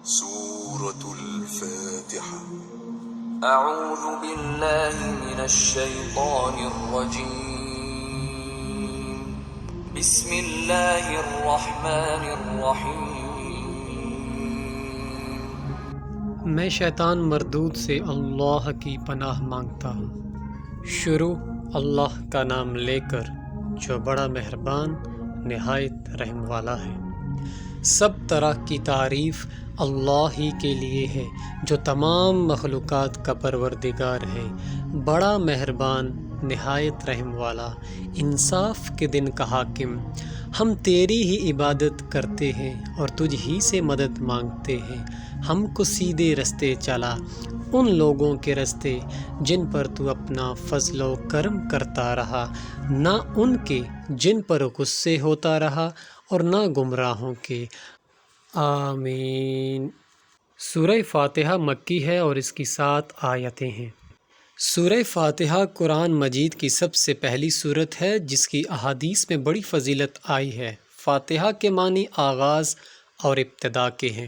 سورة الفاتحة۔ اعوذ باللہ من الشیطان الرجیم، بسم اللہ الرحمن الرحیم۔ میں شیطان مردود سے اللہ کی پناہ مانگتا ہوں۔ شروع اللہ کا نام لے کر جو بڑا مہربان نہایت رحم والا ہے۔ سب طرح کی تعریف اللہ ہی کے لیے ہے جو تمام مخلوقات کا پروردگار ہے، بڑا مہربان نہایت رحم والا، انصاف کے دن کا حاکم۔ ہم تیری ہی عبادت کرتے ہیں اور تجھ ہی سے مدد مانگتے ہیں۔ ہم کو سیدھے رستے چلا، ان لوگوں کے رستے جن پر تو اپنا فضل و کرم کرتا رہا، نہ ان کے جن پر غصے ہوتا رہا اور نہ گمراہوں کے۔ آمین۔ سورہ فاتحہ مکی ہے اور اس کی 7 آیتیں ہیں۔ سورہ فاتحہ قرآن مجید کی سب سے پہلی سورت ہے جس کی احادیث میں بڑی فضیلت آئی ہے۔ فاتحہ کے معنی آغاز اور ابتدا کے ہیں۔